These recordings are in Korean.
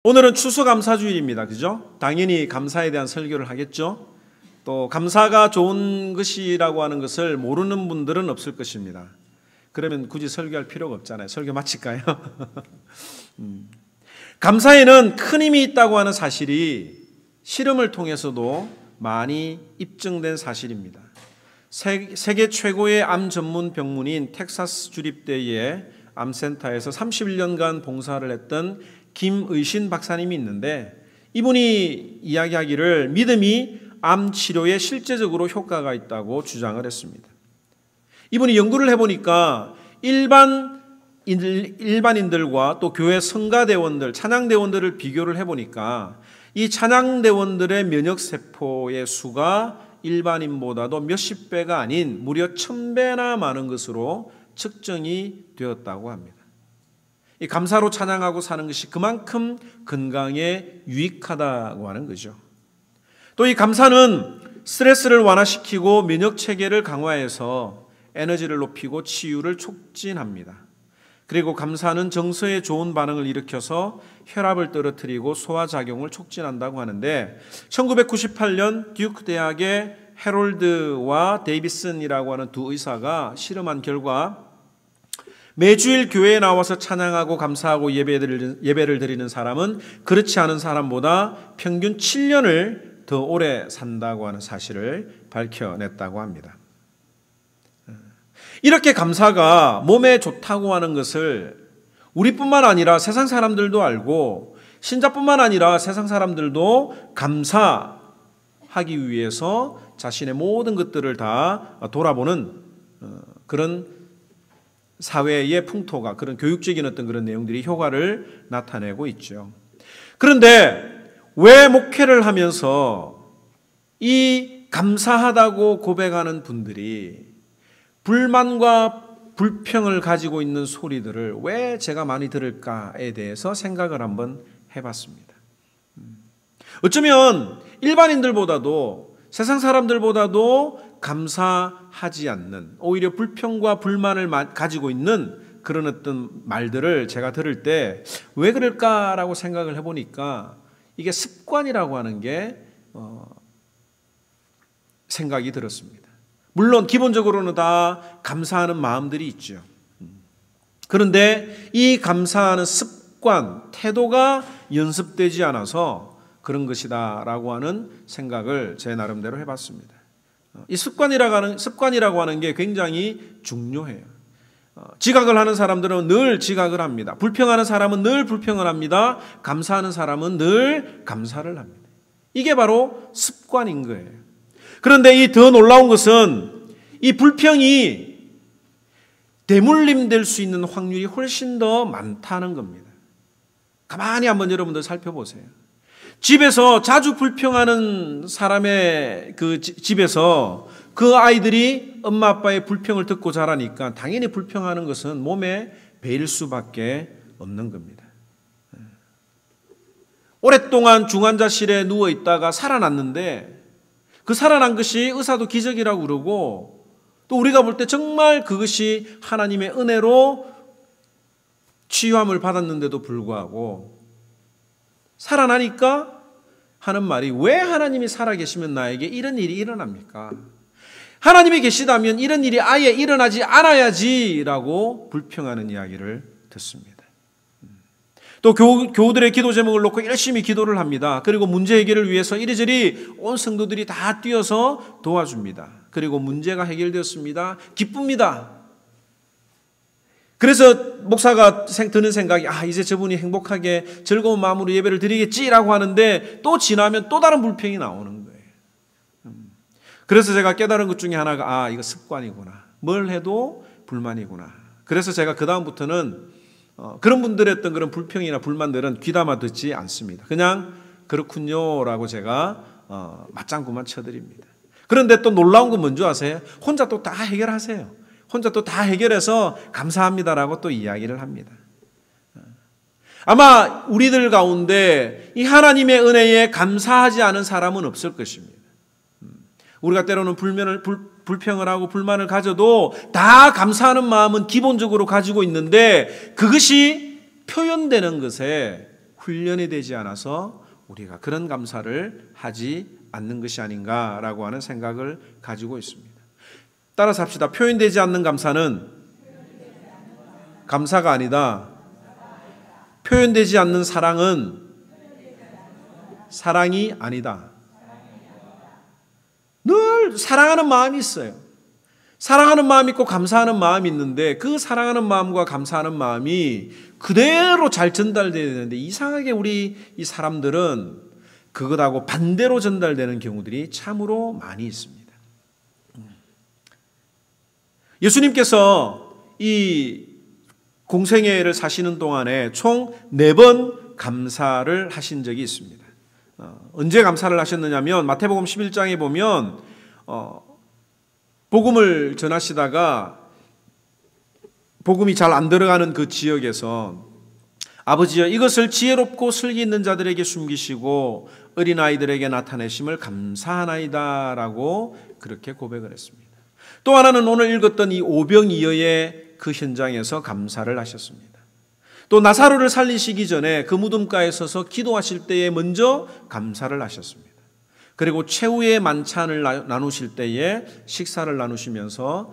오늘은 추수감사주일입니다. 그죠? 당연히 감사에 대한 설교를 하겠죠. 또 감사가 좋은 것이라고 하는 것을 모르는 분들은 없을 것입니다. 그러면 굳이 설교할 필요가 없잖아요. 설교 마칠까요? 감사에는 큰 힘이 있다고 하는 사실이 실험을 통해서도 많이 입증된 사실입니다. 세계 최고의 암 전문 병문인 텍사스 주립대의 암센터에서 31년간 봉사를 했던 김의신 박사님이 있는데, 이분이 이야기하기를 믿음이 암 치료에 실제적으로 효과가 있다고 주장을 했습니다. 이분이 연구를 해보니까 일반인들과 또 교회 성가대원들, 찬양대원들을 비교를 해보니까 이 찬양대원들의 면역세포의 수가 일반인보다도 몇십 배가 아닌 무려 1000배나 많은 것으로 측정이 되었다고 합니다. 이 감사로 찬양하고 사는 것이 그만큼 건강에 유익하다고 하는 거죠. 또 이 감사는 스트레스를 완화시키고 면역체계를 강화해서 에너지를 높이고 치유를 촉진합니다. 그리고 감사는 정서에 좋은 반응을 일으켜서 혈압을 떨어뜨리고 소화작용을 촉진한다고 하는데, 1998년 듀크 대학의 해롤드와 데이비슨이라고 하는 두 의사가 실험한 결과 매주일 교회에 나와서 찬양하고 감사하고 예배를 드리는 사람은 그렇지 않은 사람보다 평균 7년을 더 오래 산다고 하는 사실을 밝혀냈다고 합니다. 이렇게 감사가 몸에 좋다고 하는 것을 우리뿐만 아니라 세상 사람들도 알고, 신자뿐만 아니라 세상 사람들도 감사하기 위해서 자신의 모든 것들을 다 돌아보는 그런 사회의 풍토가, 그런 교육적인 어떤 그런 내용들이 효과를 나타내고 있죠. 그런데 왜 목회를 하면서 이 감사하다고 고백하는 분들이 불만과 불평을 가지고 있는 소리들을 왜 제가 많이 들을까에 대해서 생각을 한번 해봤습니다. 어쩌면 일반인들보다도, 세상 사람들보다도 감사하지 않는, 오히려 불평과 불만을 가지고 있는 그런 어떤 말들을 제가 들을 때 왜 그럴까라고 생각을 해보니까 이게 습관이라고 하는 게 생각이 들었습니다. 물론 기본적으로는 다 감사하는 마음들이 있죠. 그런데 이 감사하는 습관, 태도가 연습되지 않아서 그런 것이다라고 하는 생각을 제 나름대로 해봤습니다. 이 습관이라고 하는 게 굉장히 중요해요. 지각을 하는 사람들은 늘 지각을 합니다. 불평하는 사람은 늘 불평을 합니다. 감사하는 사람은 늘 감사를 합니다. 이게 바로 습관인 거예요. 그런데 이 더 놀라운 것은 이 불평이 대물림될 수 있는 확률이 훨씬 더 많다는 겁니다. 가만히 한번 여러분들 살펴보세요. 집에서 자주 불평하는 사람의 그 집에서 그 아이들이 엄마 아빠의 불평을 듣고 자라니까 당연히 불평하는 것은 몸에 배일 수밖에 없는 겁니다. 오랫동안 중환자실에 누워 있다가 살아났는데 그 살아난 것이 의사도 기적이라고 그러고, 또 우리가 볼 때 정말 그것이 하나님의 은혜로 치유함을 받았는데도 불구하고 살아나니까 하는 말이, 왜 하나님이 살아계시면 나에게 이런 일이 일어납니까? 하나님이 계시다면 이런 일이 아예 일어나지 않아야지라고 불평하는 이야기를 듣습니다. 또 교우들의 기도 제목을 놓고 열심히 기도를 합니다. 그리고 문제 해결을 위해서 이리저리 온 성도들이 다 뛰어서 도와줍니다. 그리고 문제가 해결되었습니다. 기쁩니다. 그래서 목사가 드는 생각이, 이제 저분이 행복하게 즐거운 마음으로 예배를 드리겠지라고 하는데, 또 지나면 또 다른 불평이 나오는 거예요. 그래서 제가 깨달은 것 중에 하나가, 이거 습관이구나. 뭘 해도 불만이구나. 그래서 제가 그 다음부터는 그런 분들의 어떤 그런 불평이나 불만들은 귀담아 듣지 않습니다. 그냥 그렇군요라고 제가 맞장구만 쳐드립니다. 그런데 또 놀라운 건 뭔지 아세요? 혼자 또 다 해결하세요. 혼자 또 다 해결해서 감사합니다라고 또 이야기를 합니다. 아마 우리들 가운데 이 하나님의 은혜에 감사하지 않은 사람은 없을 것입니다. 우리가 때로는 불평을 하고 불만을 가져도 다 감사하는 마음은 기본적으로 가지고 있는데, 그것이 표현되는 것에 훈련이 되지 않아서 우리가 그런 감사를 하지 않는 것이 아닌가라고 하는 생각을 가지고 있습니다. 따라서 합시다. 표현되지 않는 감사는 감사가 아니다. 표현되지 않는 사랑은 사랑이 아니다. 늘 사랑하는 마음이 있어요. 사랑하는 마음이 있고 감사하는 마음이 있는데 그 사랑하는 마음과 감사하는 마음이 그대로 잘 전달되어야 되는데 이상하게 우리 이 사람들은 그것하고 반대로 전달되는 경우들이 참으로 많이 있습니다. 예수님께서 이 공생애를 사시는 동안에 총 4번 감사를 하신 적이 있습니다. 언제 감사를 하셨느냐면 마태복음 11장에 보면 복음을 전하시다가 복음이 잘 안 들어가는 그 지역에서 아버지여 이것을 지혜롭고 슬기 있는 자들에게 숨기시고 어린아이들에게 나타내심을 감사하나이다 라고 그렇게 고백을 했습니다. 또 하나는 오늘 읽었던 이 오병이어의 그 현장에서 감사를 하셨습니다. 또 나사로를 살리시기 전에 그 무덤가에 서서 기도하실 때에 먼저 감사를 하셨습니다. 그리고 최후의 만찬을 나누실 때에 식사를 나누시면서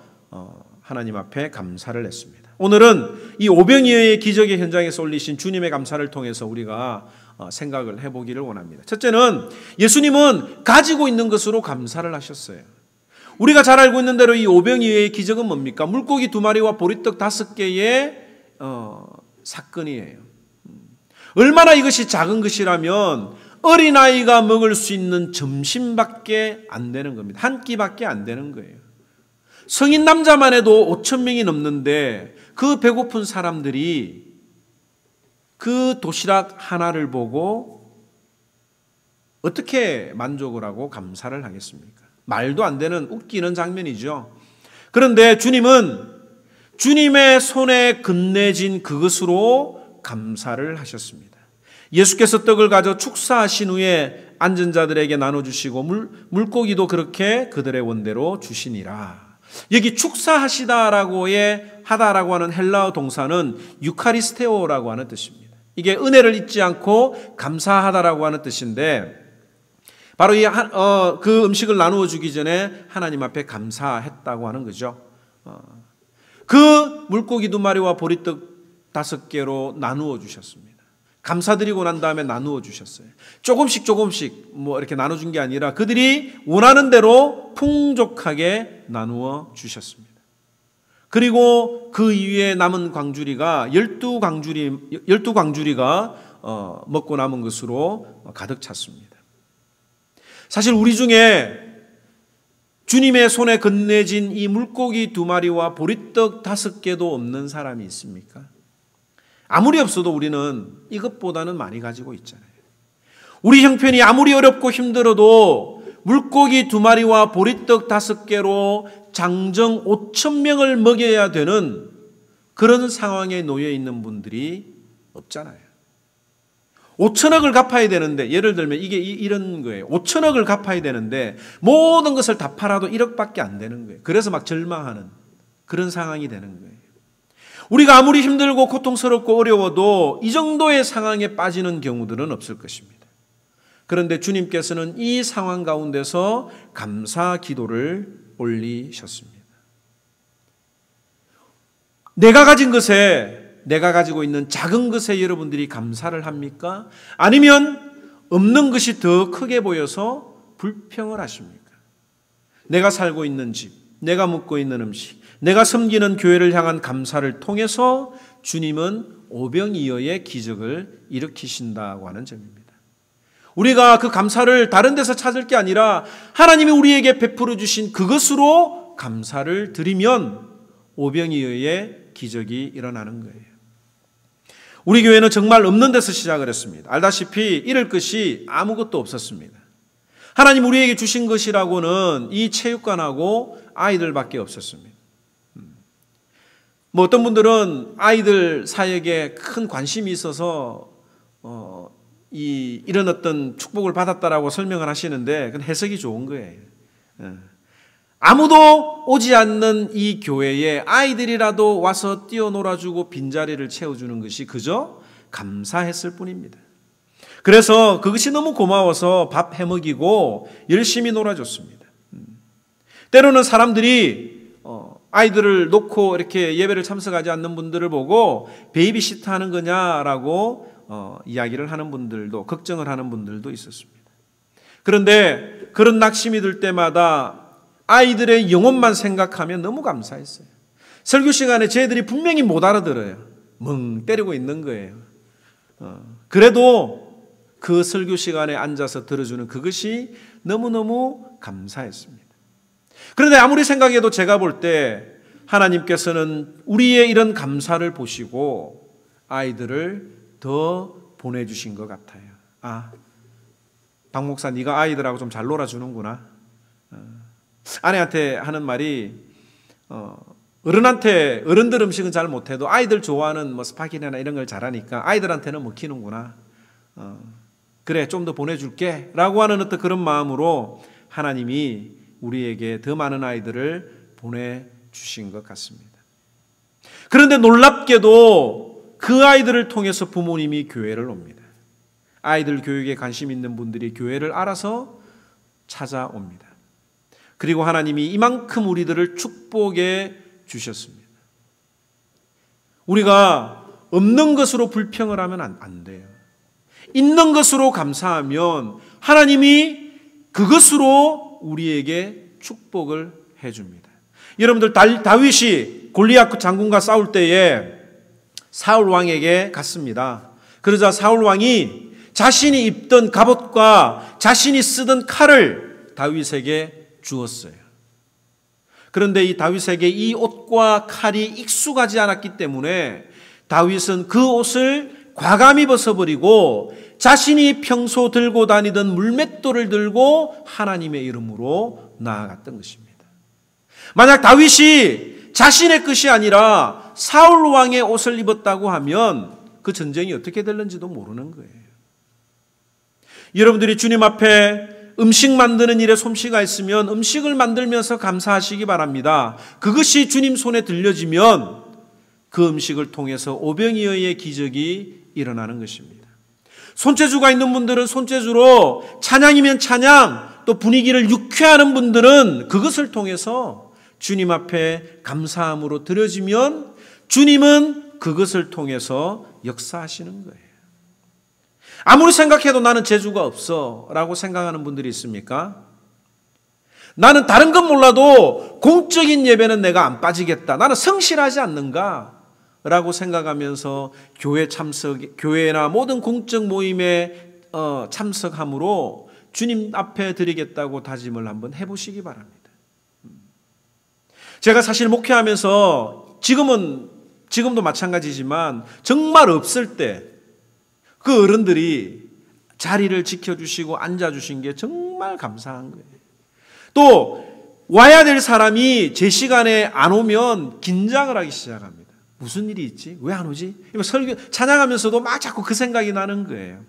하나님 앞에 감사를 했습니다. 오늘은 이 오병이어의 기적의 현장에서 올리신 주님의 감사를 통해서 우리가 생각을 해보기를 원합니다. 첫째는 예수님은 가지고 있는 것으로 감사를 하셨어요. 우리가 잘 알고 있는 대로 이 오병이어의 기적은 뭡니까? 물고기 2마리와 보리떡 5개의 사건이에요. 얼마나 이것이 작은 것이라면 어린아이가 먹을 수 있는 점심밖에 안 되는 겁니다. 한 끼밖에 안 되는 거예요. 성인 남자만 해도 5,000명이 넘는데 그 배고픈 사람들이 그 도시락 하나를 보고 어떻게 만족을 하고 감사를 하겠습니까? 말도 안 되는 웃기는 장면이죠. 그런데 주님은 주님의 손에 건네진 그것으로 감사를 하셨습니다. 예수께서 떡을 가져 축사하신 후에 앉은 자들에게 나눠주시고 물고기도 그렇게 그들의 원대로 주시니라. 여기 축사하시다라고 하다라고 하는 헬라어 동사는 유카리스테오라고 하는 뜻입니다. 이게 은혜를 잊지 않고 감사하다라고 하는 뜻인데 바로 그 음식을 나누어 주기 전에 하나님 앞에 감사했다고 하는 거죠. 그 물고기 2마리와 보리떡 5개로 나누어 주셨습니다. 감사드리고 난 다음에 나누어 주셨어요. 조금씩 이렇게 나눠준 게 아니라 그들이 원하는 대로 풍족하게 나누어 주셨습니다. 그리고 그 이후에 남은 광주리가 12광주리가 먹고 남은 것으로 가득 찼습니다. 사실 우리 중에 주님의 손에 건네진 이 물고기 2마리와 보리떡 5개도 없는 사람이 있습니까? 아무리 없어도 우리는 이것보다는 많이 가지고 있잖아요. 우리 형편이 아무리 어렵고 힘들어도 물고기 2마리와 보리떡 5개로 장정 5,000명을 먹여야 되는 그런 상황에 놓여 있는 분들이 없잖아요. 5천억을 갚아야 되는데 예를 들면 이게 이런 거예요. 5천억을 갚아야 되는데 모든 것을 다 팔아도 1억밖에 안 되는 거예요. 그래서 막 절망하는 그런 상황이 되는 거예요. 우리가 아무리 힘들고 고통스럽고 어려워도 이 정도의 상황에 빠지는 경우들은 없을 것입니다. 그런데 주님께서는 이 상황 가운데서 감사 기도를 올리셨습니다. 내가 가진 것에, 내가 가지고 있는 작은 것에 여러분들이 감사를 합니까? 아니면 없는 것이 더 크게 보여서 불평을 하십니까? 내가 살고 있는 집, 내가 먹고 있는 음식, 내가 섬기는 교회를 향한 감사를 통해서 주님은 오병이어의 기적을 일으키신다고 하는 점입니다. 우리가 그 감사를 다른 데서 찾을 게 아니라 하나님이 우리에게 베풀어 주신 그것으로 감사를 드리면 오병이어의 기적이 일어나는 거예요. 우리 교회는 정말 없는 데서 시작을 했습니다. 알다시피 이럴 것이 아무것도 없었습니다. 하나님 우리에게 주신 것이라고는 이 체육관하고 아이들밖에 없었습니다. 어떤 분들은 아이들 사역에 큰 관심이 있어서 이런 어떤 축복을 받았다라고 설명을 하시는데 그건 해석이 좋은 거예요. 아무도 오지 않는 이 교회에 아이들이라도 와서 뛰어놀아주고 빈자리를 채워주는 것이 그저 감사했을 뿐입니다. 그래서 그것이 너무 고마워서 밥 해먹이고 열심히 놀아줬습니다. 때로는 사람들이 아이들을 놓고 이렇게 예배를 참석하지 않는 분들을 보고 베이비시터 하는 거냐라고 이야기를 하는 분들도, 걱정을 하는 분들도 있었습니다. 그런데 그런 낙심이 들 때마다 아이들의 영혼만 생각하면 너무 감사했어요. 설교 시간에 쟤들이 분명히 못 알아들어요. 멍 때리고 있는 거예요. 그래도 그 설교 시간에 앉아서 들어주는 그것이 너무너무 감사했습니다. 그런데 아무리 생각해도 제가 볼 때 하나님께서는 우리의 이런 감사를 보시고 아이들을 더 보내주신 것 같아요. 아, 박 목사 네가 아이들하고 좀 잘 놀아주는구나. 아내한테 하는 말이 어른들 음식은 잘 못해도 아이들 좋아하는 뭐 스파게티나 이런 걸 잘하니까 아이들한테는 먹히는구나. 그래 좀 더 보내줄게 라고 하는 어떤 그런 마음으로 하나님이 우리에게 더 많은 아이들을 보내주신 것 같습니다. 그런데 놀랍게도 그 아이들을 통해서 부모님이 교회를 옵니다. 아이들 교육에 관심 있는 분들이 교회를 알아서 찾아옵니다. 그리고 하나님이 이만큼 우리들을 축복해 주셨습니다. 우리가 없는 것으로 불평을 하면 안 돼요. 있는 것으로 감사하면 하나님이 그것으로 우리에게 축복을 해줍니다. 여러분들 다윗이 골리앗 장군과 싸울 때에 사울 왕에게 갔습니다. 그러자 사울 왕이 자신이 입던 갑옷과 자신이 쓰던 칼을 다윗에게 주었어요. 그런데 이 다윗에게 이 옷과 칼이 익숙하지 않았기 때문에 다윗은 그 옷을 과감히 벗어버리고 자신이 평소 들고 다니던 물맷돌을 들고 하나님의 이름으로 나아갔던 것입니다. 만약 다윗이 자신의 것이 아니라 사울 왕의 옷을 입었다고 하면 그 전쟁이 어떻게 될는지도 모르는 거예요. 여러분들이 주님 앞에 음식 만드는 일에 솜씨가 있으면 음식을 만들면서 감사하시기 바랍니다. 그것이 주님 손에 들려지면 그 음식을 통해서 오병이어의 기적이 일어나는 것입니다. 손재주가 있는 분들은 손재주로, 찬양이면 찬양, 또 분위기를 유쾌하는 분들은 그것을 통해서 주님 앞에 감사함으로 드려지면 주님은 그것을 통해서 역사하시는 거예요. 아무리 생각해도 나는 재주가 없어 라고 생각하는 분들이 있습니까? 나는 다른 건 몰라도 공적인 예배는 내가 안 빠지겠다. 나는 성실하지 않는가? 라고 생각하면서 교회나 모든 공적 모임에 참석함으로 주님 앞에 드리겠다고 다짐을 한번 해보시기 바랍니다. 제가 사실 목회하면서 지금도 마찬가지지만 정말 없을 때 그 어른들이 자리를 지켜주시고 앉아주신 게 정말 감사한 거예요. 또 와야 될 사람이 제 시간에 안 오면 긴장을 하기 시작합니다. 무슨 일이 있지? 왜 안 오지? 설교 찬양하면서도 막 자꾸 그 생각이 나는 거예요.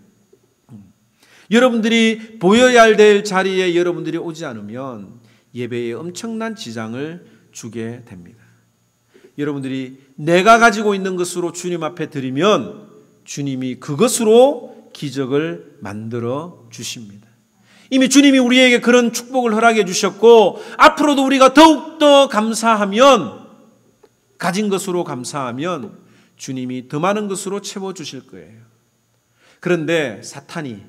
여러분들이 보여야 될 자리에 여러분들이 오지 않으면 예배에 엄청난 지장을 주게 됩니다. 여러분들이 내가 가지고 있는 것으로 주님 앞에 드리면 주님이 그것으로 기적을 만들어 주십니다. 이미 주님이 우리에게 그런 축복을 허락해 주셨고 앞으로도 우리가 더욱더 감사하면, 가진 것으로 감사하면 주님이 더 많은 것으로 채워주실 거예요. 그런데 사탄이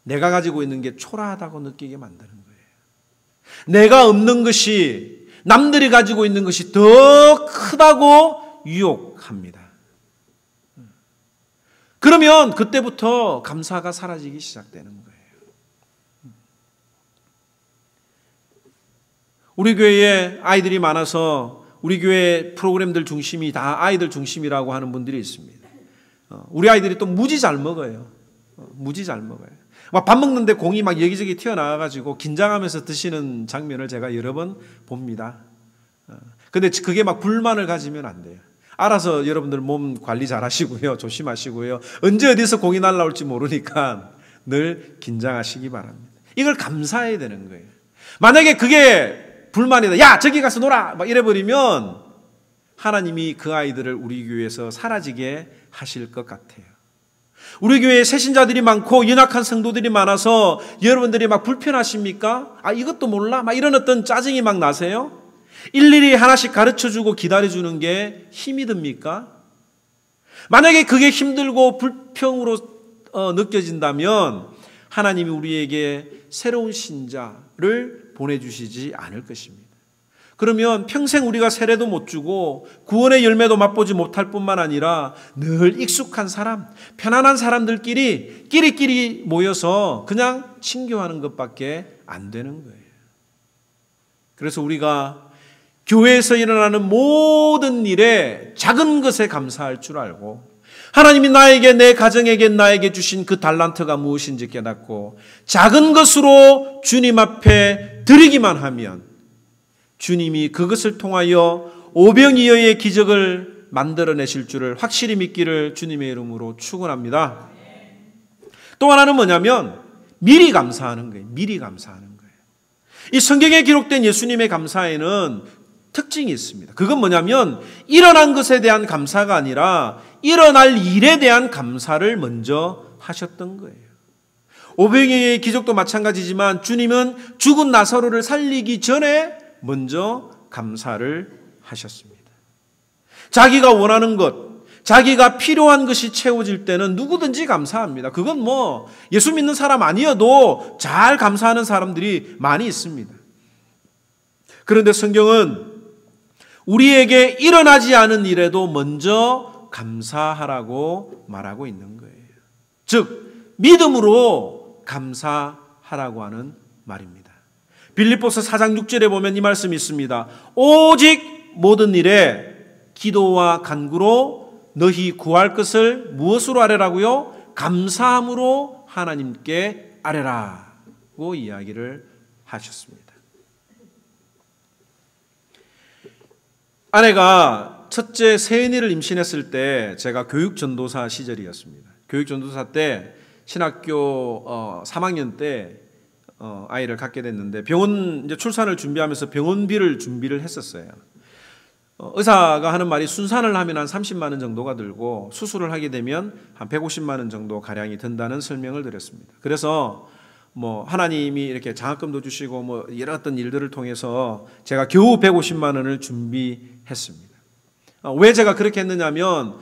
내가 가지고 있는 게 초라하다고 느끼게 만드는 거예요. 내가 없는 것이, 남들이 가지고 있는 것이 더 크다고 유혹합니다. 그러면 그때부터 감사가 사라지기 시작되는 거예요. 우리 교회에 아이들이 많아서 우리 교회 프로그램들 중심이 다 아이들 중심이라고 하는 분들이 있습니다. 우리 아이들이 또 무지 잘 먹어요. 무지 잘 먹어요. 막 밥 먹는데 공이 막 여기저기 튀어나와가지고 긴장하면서 드시는 장면을 제가 여러 번 봅니다. 근데 그게 막 불만을 가지면 안 돼요. 알아서 여러분들 몸 관리 잘 하시고요. 조심하시고요. 언제 어디서 공이 날라올지 모르니까 늘 긴장하시기 바랍니다. 이걸 감사해야 되는 거예요. 만약에 그게 불만이다. 야, 저기 가서 놀아! 막 이래버리면 하나님이 그 아이들을 우리 교회에서 사라지게 하실 것 같아요. 우리 교회에 새신자들이 많고 연약한 성도들이 많아서 여러분들이 막 불편하십니까? 이것도 몰라? 막 이런 어떤 짜증이 막 나세요? 일일이 하나씩 가르쳐주고 기다려주는 게 힘이 듭니까? 만약에 그게 힘들고 불평으로 느껴진다면 하나님이 우리에게 새로운 신자를 보내주시지 않을 것입니다. 그러면 평생 우리가 세례도 못 주고 구원의 열매도 맛보지 못할 뿐만 아니라 늘 익숙한 사람, 편안한 사람들끼리 끼리끼리 모여서 그냥 친교하는 것밖에 안 되는 거예요. 그래서 우리가 교회에서 일어나는 모든 일에 작은 것에 감사할 줄 알고 하나님이 나에게, 내 가정에게, 나에게 주신 그 달란트가 무엇인지 깨닫고 작은 것으로 주님 앞에 드리기만 하면 주님이 그것을 통하여 오병이어의 기적을 만들어내실 줄을 확실히 믿기를 주님의 이름으로 축원합니다. 또 하나는 뭐냐면 미리 감사하는 거예요. 미리 감사하는 거예요. 이 성경에 기록된 예수님의 감사에는 특징이 있습니다. 그건 뭐냐면 일어난 것에 대한 감사가 아니라 일어날 일에 대한 감사를 먼저 하셨던 거예요. 오병이어의 기적도 마찬가지지만 주님은 죽은 나사로를 살리기 전에 먼저 감사를 하셨습니다. 자기가 원하는 것, 자기가 필요한 것이 채워질 때는 누구든지 감사합니다. 그건 뭐 예수 믿는 사람 아니어도 잘 감사하는 사람들이 많이 있습니다. 그런데 성경은 우리에게 일어나지 않은 일에도 먼저 감사하라고 말하고 있는 거예요. 즉 믿음으로 감사하라고 하는 말입니다. 빌립보서 4장 6절에 보면 이 말씀이 있습니다. 오직 모든 일에 기도와 간구로 너희 구할 것을 무엇으로 아뢰라고요? 감사함으로 하나님께 아뢰라고 이야기를 하셨습니다. 아내가 첫째 세은이를 임신했을 때 제가 교육전도사 시절이었습니다. 교육전도사 때 신학교 3학년 때 아이를 갖게 됐는데 병원 이제 출산을 준비하면서 병원비를 준비를 했었어요. 의사가 하는 말이 순산을 하면 한 30만 원 정도가 들고 수술을 하게 되면 한 150만 원 정도 가량이 든다는 설명을 드렸습니다. 그래서 뭐 하나님이 이렇게 장학금도 주시고 뭐 여러 어떤 일들을 통해서 제가 겨우 150만 원을 준비했습니다. 왜 제가 그렇게 했느냐면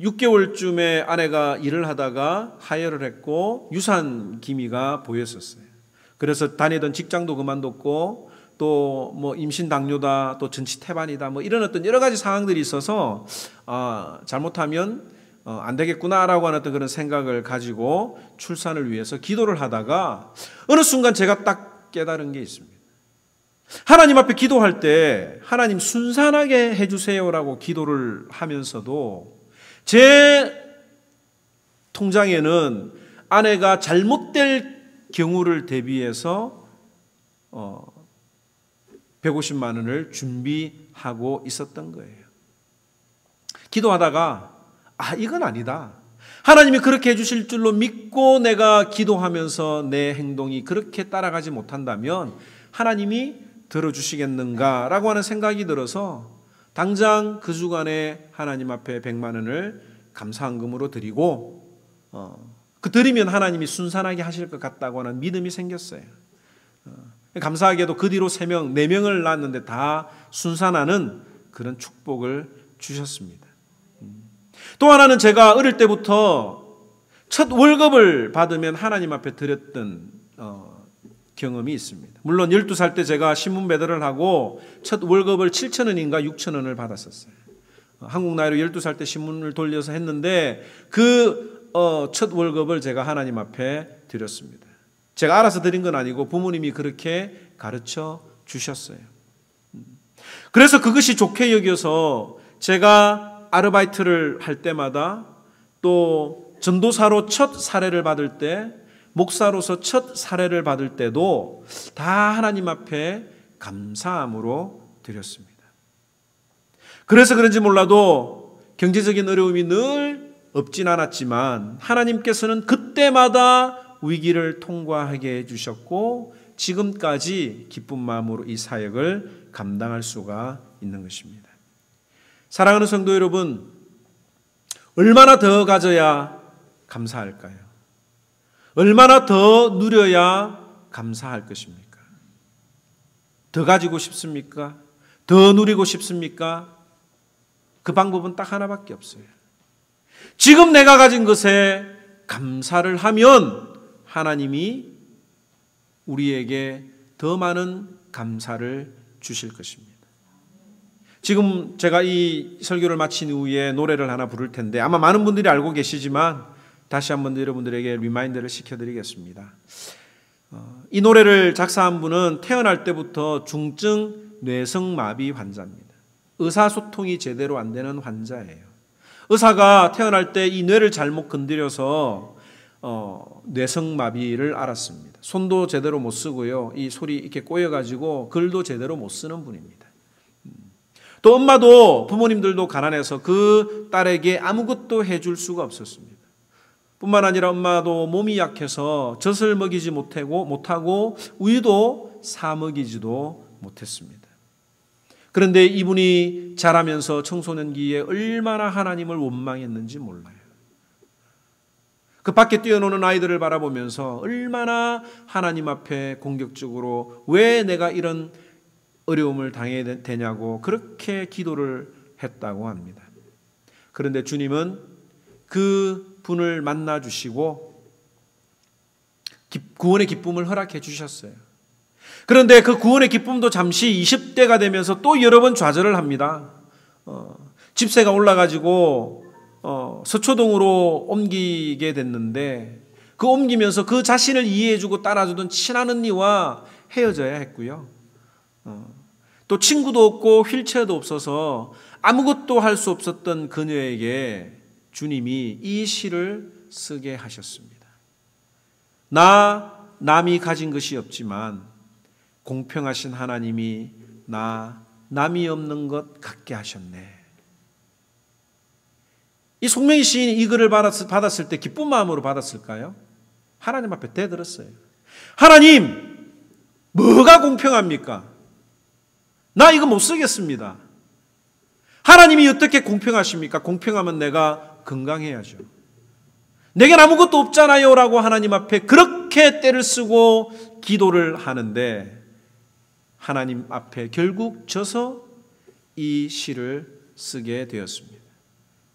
6개월쯤에 아내가 일을 하다가 하혈을 했고 유산 기미가 보였었어요. 그래서 다니던 직장도 그만뒀고 또 뭐 임신 당뇨다, 또 전치 태반이다, 뭐 이런 어떤 여러 가지 상황들이 있어서 잘못하면 안 되겠구나라고 하는 어떤 그런 생각을 가지고 출산을 위해서 기도를 하다가 어느 순간 제가 딱 깨달은 게 있습니다. 하나님 앞에 기도할 때 하나님 순산하게 해주세요라고 기도를 하면서도 제 통장에는 아내가 잘못될 경우를 대비해서 150만 원을 준비하고 있었던 거예요. 기도하다가 이건 아니다. 하나님이 그렇게 해주실 줄로 믿고 내가 기도하면서 내 행동이 그렇게 따라가지 못한다면 하나님이 들어주시겠는가라고 하는 생각이 들어서 당장 그 주간에 하나님 앞에 100만 원을 감사한금으로 드리고 그 드리면 하나님이 순산하게 하실 것 같다고 하는 믿음이 생겼어요. 감사하게도 그 뒤로 3명, 4명을 낳았는데 다 순산하는 그런 축복을 주셨습니다. 또 하나는 제가 어릴 때부터 첫 월급을 받으면 하나님 앞에 드렸던 경험이 있습니다. 물론 12살 때 제가 신문 배달을 하고 첫 월급을 7,000원인가 6,000원을 받았었어요. 한국 나이로 12살 때 신문을 돌려서 했는데 그 첫 월급을 제가 하나님 앞에 드렸습니다. 제가 알아서 드린 건 아니고 부모님이 그렇게 가르쳐 주셨어요. 그래서 그것이 좋게 여겨서 제가 아르바이트를 할 때마다 또 전도사로 첫 사례를 받을 때, 목사로서 첫 사례를 받을 때도 다 하나님 앞에 감사함으로 드렸습니다. 그래서 그런지 몰라도 경제적인 어려움이 늘 없진 않았지만 하나님께서는 그때마다 위기를 통과하게 해주셨고 지금까지 기쁜 마음으로 이 사역을 감당할 수가 있는 것입니다. 사랑하는 성도 여러분, 얼마나 더 가져야 감사할까요? 얼마나 더 누려야 감사할 것입니까? 더 가지고 싶습니까? 더 누리고 싶습니까? 그 방법은 딱 하나밖에 없어요. 지금 내가 가진 것에 감사를 하면 하나님이 우리에게 더 많은 감사를 주실 것입니다. 지금 제가 이 설교를 마친 이후에 노래를 하나 부를 텐데 아마 많은 분들이 알고 계시지만 다시 한번 여러분들에게 리마인드를 시켜드리겠습니다. 이 노래를 작사한 분은 태어날 때부터 중증 뇌성마비 환자입니다. 의사소통이 제대로 안 되는 환자예요. 의사가 태어날 때 이 뇌를 잘못 건드려서 뇌성마비를 앓았습니다. 손도 제대로 못 쓰고요. 이 소리 이렇게 꼬여가지고 글도 제대로 못 쓰는 분입니다. 또 엄마도 부모님들도 가난해서 그 딸에게 아무것도 해줄 수가 없었습니다. 뿐만 아니라 엄마도 몸이 약해서 젖을 먹이지 못하고 우유도 사 먹이지도 못했습니다. 그런데 이분이 자라면서 청소년기에 얼마나 하나님을 원망했는지 몰라요. 그 밖에 뛰어노는 아이들을 바라보면서 얼마나 하나님 앞에 공격적으로 왜 내가 이런 어려움을 당해야 되냐고 그렇게 기도를 했다고 합니다. 그런데 주님은 그 분을 만나 주시고 구원의 기쁨을 허락해 주셨어요. 그런데 그 구원의 기쁨도 잠시 20대가 되면서 또 여러 번 좌절을 합니다. 집세가 올라가지고 서초동으로 옮기게 됐는데 그 옮기면서 그 자신을 이해해주고 따라주던 친한 언니와 헤어져야 했고요. 또 친구도 없고 휠체어도 없어서 아무것도 할 수 없었던 그녀에게 주님이 이 시를 쓰게 하셨습니다. 남이 가진 것이 없지만 공평하신 하나님이 남이 없는 것 갖게 하셨네. 이 송명희 시인이 이 글을 받았을 때 기쁜 마음으로 받았을까요? 하나님 앞에 대들었어요. 하나님, 뭐가 공평합니까? 나 이거 못 쓰겠습니다. 하나님이 어떻게 공평하십니까? 공평하면 내가 건강해야죠. 내겐 아무것도 없잖아요 라고 하나님 앞에 그렇게 떼를 쓰고 기도를 하는데 하나님 앞에 결국 져서 이 시를 쓰게 되었습니다.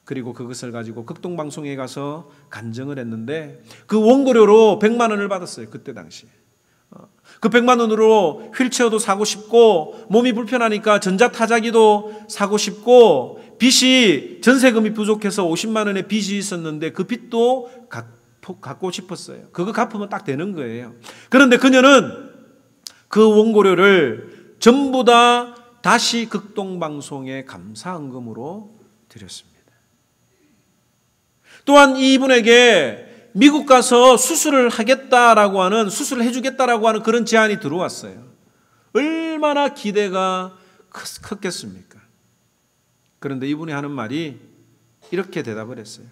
그리고 그것을 가지고 극동방송에 가서 간증을 했는데 그 원고료로 100만 원을 받았어요. 그때 당시에. 그 100만 원으로 휠체어도 사고 싶고 몸이 불편하니까 전자타자기도 사고 싶고 빚이 전세금이 부족해서 50만 원의 빚이 있었는데 그 빚도 갚고 싶었어요. 그거 갚으면 딱 되는 거예요. 그런데 그녀는 그 원고료를 전부 다 다시 극동방송에 감사헌금으로 드렸습니다. 또한 이분에게 미국 가서 수술을 하겠다라고 하는, 수술을 해주겠다라고 하는 그런 제안이 들어왔어요. 얼마나 기대가 컸겠습니까? 그런데 이분이 하는 말이 이렇게 대답을 했어요.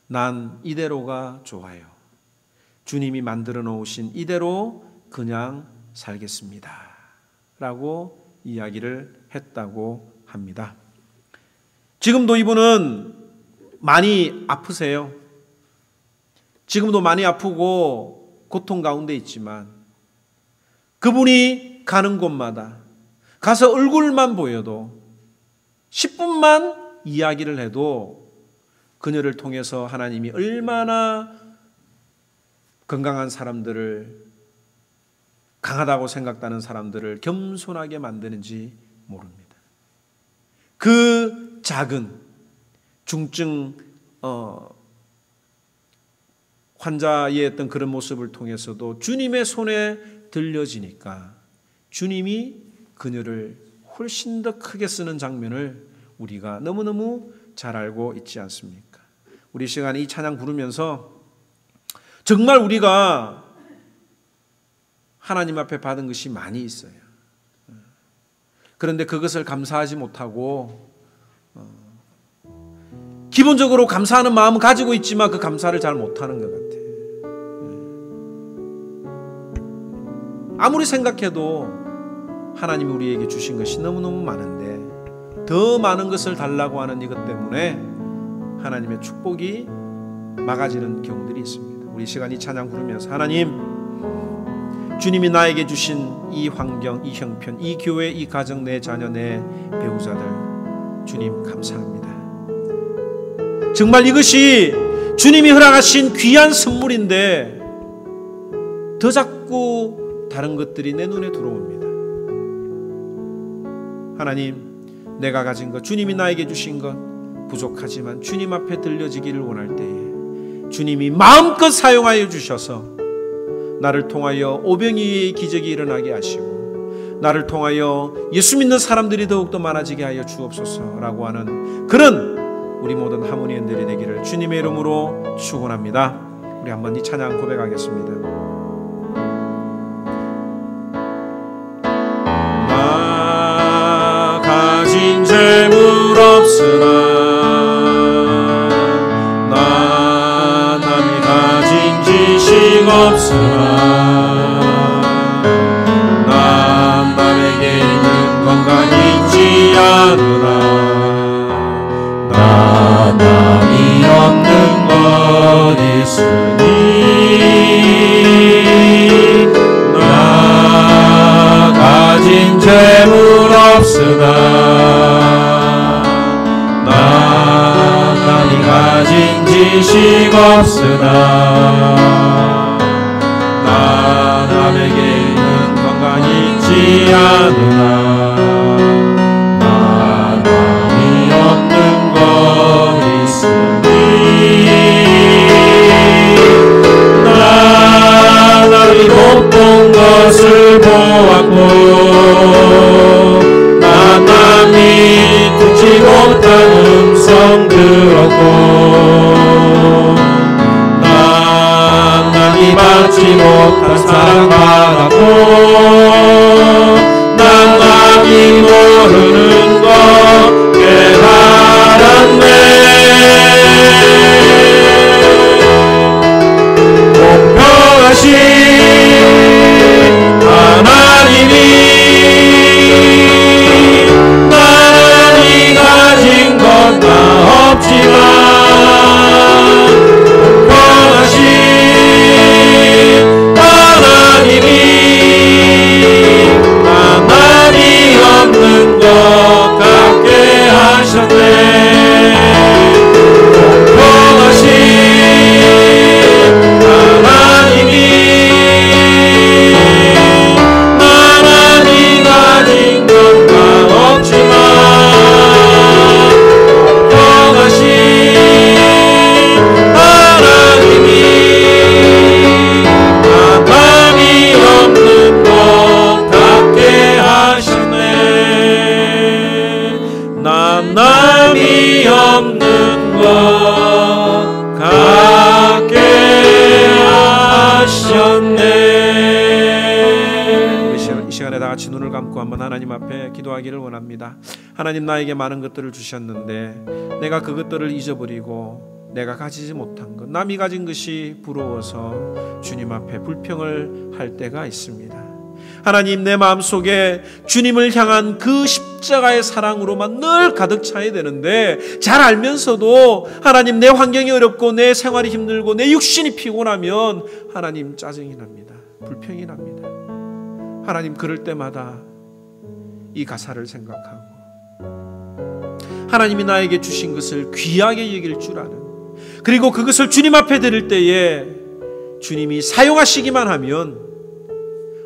난 이대로가 좋아요. 주님이 만들어 놓으신 이대로 그냥 살겠습니다. 라고 이야기를 했다고 합니다. 지금도 이분은 많이 아프세요. 지금도 많이 아프고 고통 가운데 있지만 그분이 가는 곳마다 가서 얼굴만 보여도 10분만 이야기를 해도 그녀를 통해서 하나님이 얼마나 건강한 사람들을, 강하다고 생각하는 사람들을 겸손하게 만드는지 모릅니다. 그 작은 중증 환자의 어떤 그런 모습을 통해서도 주님의 손에 들려지니까 주님이 그녀를 훨씬 더 크게 쓰는 장면을 우리가 너무너무 잘 알고 있지 않습니까? 우리 시간에 이 찬양 부르면서 정말 우리가 하나님 앞에 받은 것이 많이 있어요. 그런데 그것을 감사하지 못하고 기본적으로 감사하는 마음은 가지고 있지만 그 감사를 잘 못하는 것 같아요. 아무리 생각해도 하나님이 우리에게 주신 것이 너무너무 많은데 더 많은 것을 달라고 하는 이것 때문에 하나님의 축복이 막아지는 경우들이 있습니다. 우리 시간이 찬양 부르면서 하나님, 주님이 나에게 주신 이 환경, 이 형편, 이 교회, 이 가정, 내 자녀, 내 배우자들, 주님 감사합니다. 정말 이것이 주님이 허락하신 귀한 선물인데 더 자꾸 다른 것들이 내 눈에 들어옵니다. 하나님, 내가 가진 것, 주님이 나에게 주신 것 부족하지만 주님 앞에 들려지기를 원할 때에 주님이 마음껏 사용하여 주셔서 나를 통하여 오병이의 기적이 일어나게 하시고 나를 통하여 예수 믿는 사람들이 더욱더 많아지게 하여 주옵소서라고 하는 그런 우리 모든 하모니언들이 되기를 주님의 이름으로 축원합니다. 우리 한번 이 찬양 고백하겠습니다. 나 가진 재물 없으나 나 남이 가진 지식 없으나 난 남에게 있는 건강 있지 않으나 나 남이 없는 것 있으니 나 가진 재물 없으나 나 남이 가진 지식 없으나 나 남에게 있는 건강 있지 않으나 못 본 것을 보았고 나 남이 듣지 못한 음성 들었고 나 남이 받지 못한 사랑 받았고 나 남이 모르는 것 깨달았네. 공평하신 하나님이 나니 가진 건 다 없지만 공평하신 하나님이 나니 없는 것 같게 하셨네. 남이 없는 것 같게 하셨네. 이 시간에 다 같이 눈을 감고 한번 하나님 앞에 기도하기를 원합니다. 하나님, 나에게 많은 것들을 주셨는데 내가 그것들을 잊어버리고 내가 가지지 못한 것, 남이 가진 것이 부러워서 주님 앞에 불평을 할 때가 있습니다. 하나님, 내 마음속에 주님을 향한 그 십자가의 사랑으로만 늘 가득 차야 되는데 잘 알면서도 하나님, 내 환경이 어렵고 내 생활이 힘들고 내 육신이 피곤하면 하나님 짜증이 납니다. 불평이 납니다. 하나님, 그럴 때마다 이 가사를 생각하고 하나님이 나에게 주신 것을 귀하게 여길 줄 아는, 그리고 그것을 주님 앞에 드릴 때에 주님이 사용하시기만 하면,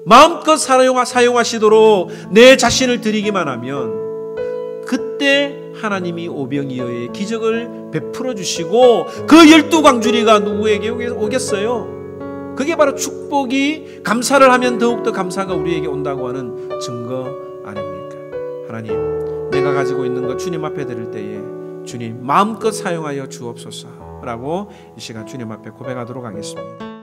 마음껏 사용하시도록 내 자신을 드리기만 하면 그때 하나님이 오병이어의 기적을 베풀어 주시고 그 12광주리가 누구에게 오겠어요? 그게 바로 축복이, 감사를 하면 더욱더 감사가 우리에게 온다고 하는 증거 아닙니까? 하나님, 내가 가지고 있는 것 주님 앞에 드릴 때에 주님 마음껏 사용하여 주옵소서라고 이 시간 주님 앞에 고백하도록 하겠습니다.